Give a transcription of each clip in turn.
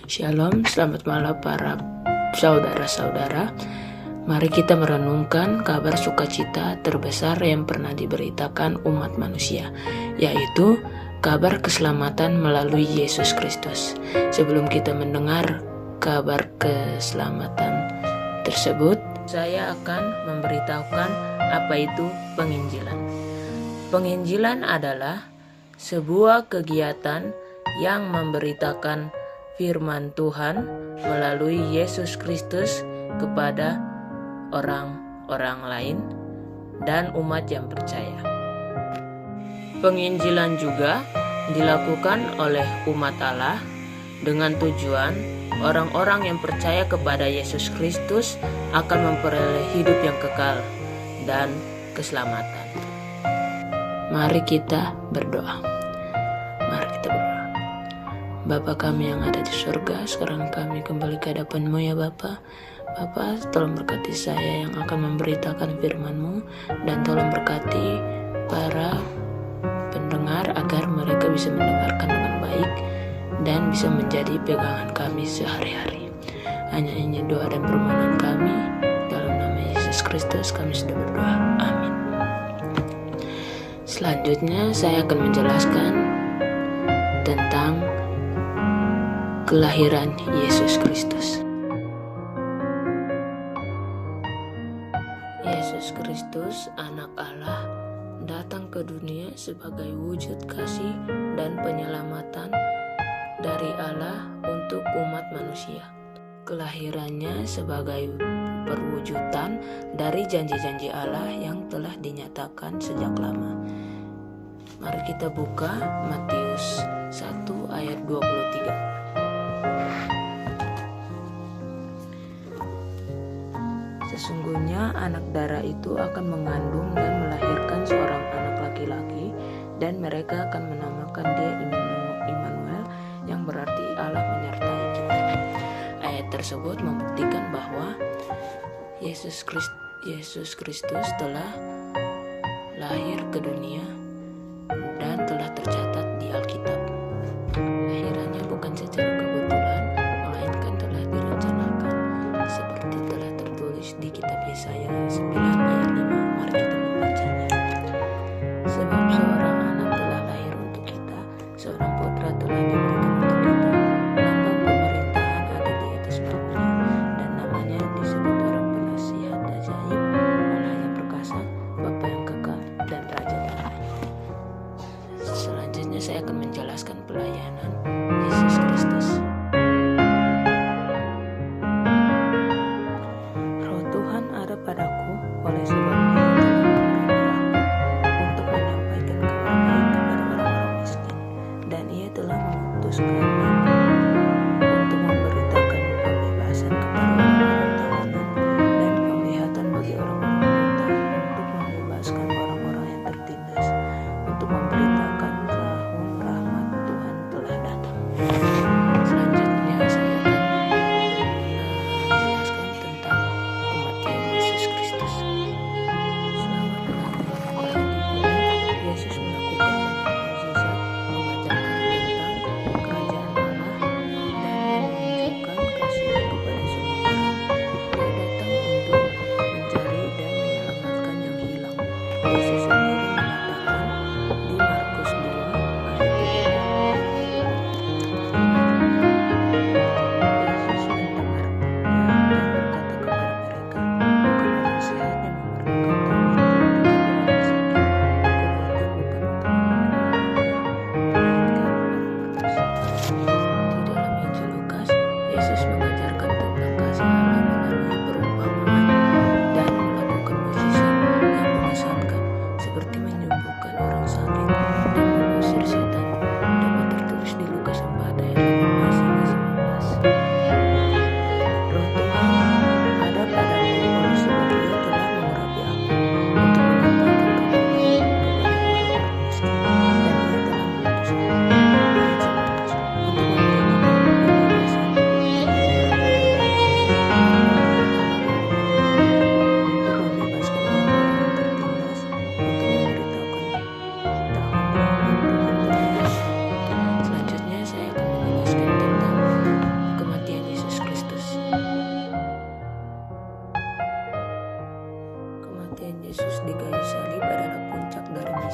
Shalom, selamat malam para saudara-saudara. Mari kita merenungkan kabar sukacita terbesar yang pernah diberitakan umat manusia, yaitu kabar keselamatan melalui Yesus Kristus. Sebelum kita mendengar kabar keselamatan tersebut, saya akan memberitahukan apa itu penginjilan. Penginjilan adalah sebuah kegiatan yang memberitakan firman Tuhan melalui Yesus Kristus kepada orang-orang lain dan umat yang percaya. Penginjilan juga dilakukan oleh umat Allah dengan tujuan orang-orang yang percaya kepada Yesus Kristus akan memperoleh hidup yang kekal dan keselamatan. Mari kita berdoa. Bapa kami yang ada di surga, sekarang kami kembali ke hadapan-Mu ya Bapa. Bapa, tolong berkati saya yang akan memberitakan firman-Mu, dan tolong berkati para pendengar agar mereka bisa mendengarkan dengan baik dan bisa menjadi pegangan kami sehari-hari. Hanya ini doa dan permohonan kami, dalam nama Yesus Kristus kami sudah berdoa. Amin. Selanjutnya saya akan menjelaskan tentang kelahiran Yesus Kristus. Yesus Kristus, anak Allah, datang ke dunia sebagai wujud kasih dan penyelamatan dari Allah untuk umat manusia. Kelahirannya sebagai perwujudan dari janji-janji Allah yang telah dinyatakan sejak lama. Mari kita buka Matius 1 ayat 23. Sesungguhnya anak darah itu akan mengandung dan melahirkan seorang anak laki-laki, dan mereka akan menamakan dia Immanuel, yang berarti Allah menyertai kita. Ayat tersebut membuktikan bahwa Yesus Kristus telah lahir ke dunia dan telah tercatat di Alkitab. Kelahirannya bukan secara kebetulan, melainkan telah direncanakan, seperti telah tertulis di kitab Yesaya 9 ayat 5. Mari kita membacanya. Sebab seorang anak telah lahir untuk kita, seorang putra telah diberikan untuk kita, lambang pemerintahan ada di atas bahunya, dan namanya disebut Orang Penasihat Ajaib, Allah yang perkasa, Bapa yang kekal, dan Raja damai. Selanjutnya saya akan menjelaskan pelayanan Yesus Kristus. Roh Tuhan ada padaku, oleh sebab Ia telah mengurapi aku untuk menyampaikan kabar baik kepada orang-orang miskin, dan Ia telah mengutuskan aku untuk memberitakan pembebasan kepada orang-orang tawanan dan penglihatan bagi orang-orang buta, untuk membebaskan orang-orang yang tertindas, untuk memberitakan tahun rahmat Tuhan telah datang.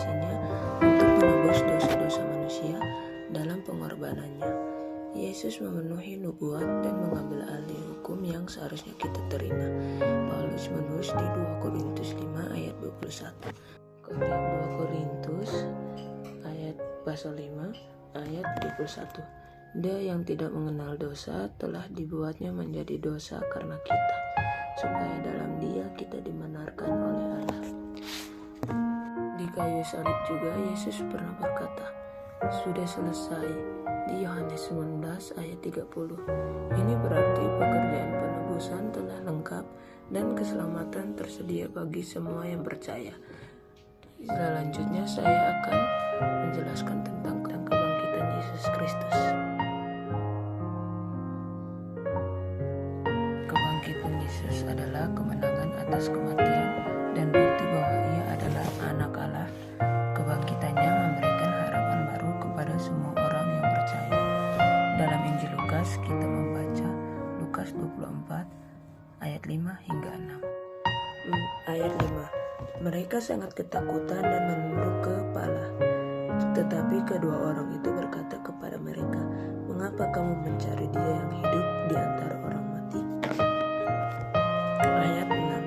mengasihinya untuk menebus dosa-dosa manusia dalam pengorbanannya. Yesus memenuhi nubuat dan mengambil alih hukum yang seharusnya kita terima. Paulus menulis di 2 Korintus 5 ayat 21. Korintus 2 Korintus ayat pasal 5 ayat 21. Dia yang tidak mengenal dosa telah dibuatnya menjadi dosa karena kita, supaya dalam Dia kita dibenarkan oleh Allah. Di kayu salib juga Yesus pernah berkata, "Sudah selesai," di Yohanes 19 ayat 30. Ini berarti pekerjaan penebusan telah lengkap dan keselamatan tersedia bagi semua yang percaya. Selanjutnya saya akan menjelaskan tentang kebangkitan Yesus Kristus. Kebangkitan Yesus adalah kemenangan atas kematian dan bukti bahwa Ia adalah anak Allah. Kebangkitannya memberikan harapan baru kepada semua orang yang percaya. Dalam Injil Lukas kita membaca Lukas 24 ayat 5 hingga 6. Ayat 5. Mereka sangat ketakutan dan menunduk kepala. Tetapi kedua orang itu berkata kepada mereka, "Mengapa kamu mencari Dia yang hidup di antara orang mati?" Ayat 6.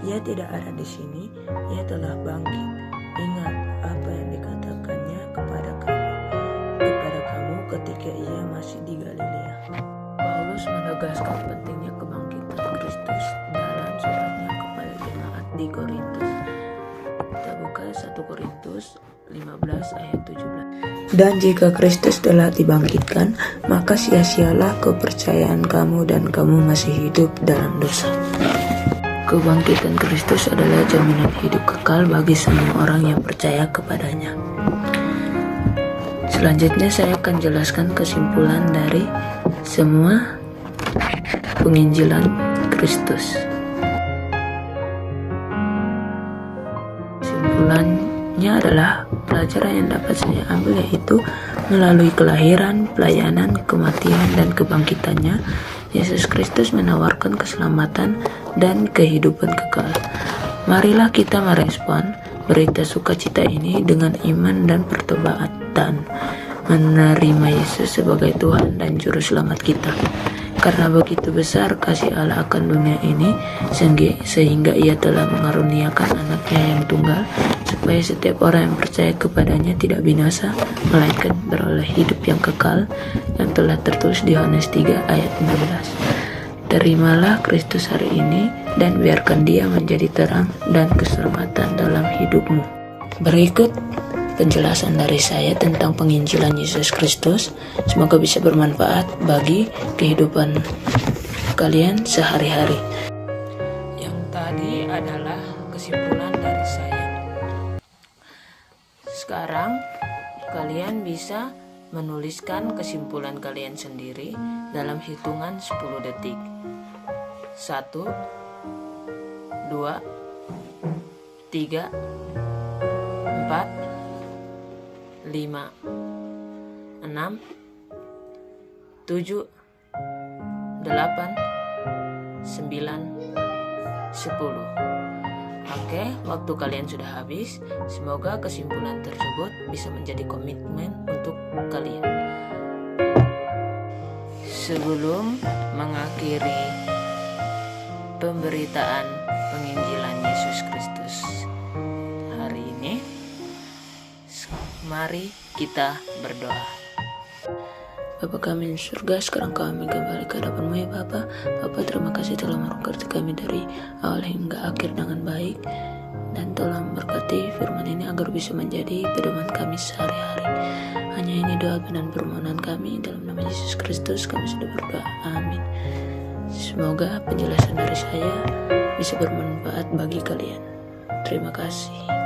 Ia tidak ada di sini, Ia telah bangkit. Ingat apa yang dikatakannya kepada kamu ketika Ia masih di Galilea. Paulus menegaskan pentingnya kebangkitan Kristus dalam suratnya kepada jemaat di Korintus. Kita buka 1 Korintus 15 ayat 17. Dan jika Kristus telah dibangkitkan, maka sia-sialah kepercayaan kamu dan kamu masih hidup dalam dosa. Kebangkitan Kristus adalah jaminan hidup kekal bagi semua orang yang percaya kepadanya. Selanjutnya saya akan jelaskan kesimpulan dari semua penginjilan Kristus. Kesimpulannya adalah pelajaran yang dapat saya ambil yaitu melalui kelahiran, pelayanan, kematian, dan kebangkitannya, Yesus Kristus menawarkan keselamatan dan kehidupan kekal. Marilah kita merespon berita sukacita ini dengan iman dan pertobatan, menerima Yesus sebagai Tuhan dan Juru Selamat kita. Karena begitu besar kasih Allah akan dunia ini, sehingga Ia telah mengaruniakan anaknya yang tunggal, supaya setiap orang yang percaya kepadanya tidak binasa, melainkan beroleh hidup yang kekal, yang telah tertulis di Yohanes 3 ayat 16. Terimalah Kristus hari ini dan biarkan Dia menjadi terang dan keselamatan dalam hidupmu. Berikut penjelasan dari saya tentang penginjilan Yesus Kristus. Semoga bisa bermanfaat bagi kehidupan kalian sehari-hari. Yang tadi adalah kesimpulan dari saya. Sekarang kalian bisa menuliskan kesimpulan kalian sendiri dalam hitungan 10 detik. 1, 2, 3, 4, 5, 6, 7, 8, 9, 10. Oke, waktu kalian sudah habis. Semoga kesimpulan tersebut bisa menjadi komitmen untuk kalian. Sebelum mengakhiri pemberitaan penginjilan Yesus Kristus hari ini, mari kita berdoa. Bapa kami di surga, sekarang kami kembali ke hadapan-Mu ya Bapa. Bapa, terima kasih telah memberkati kami dari awal hingga akhir dengan baik, dan telah memberkati firman ini agar bisa menjadi pedoman kami sehari-hari. Hanya ini doa dan permohonan kami, dalam nama Yesus Kristus kami sudah berdoa, amin. Semoga penjelasan dari saya bisa bermanfaat bagi kalian. Terima kasih.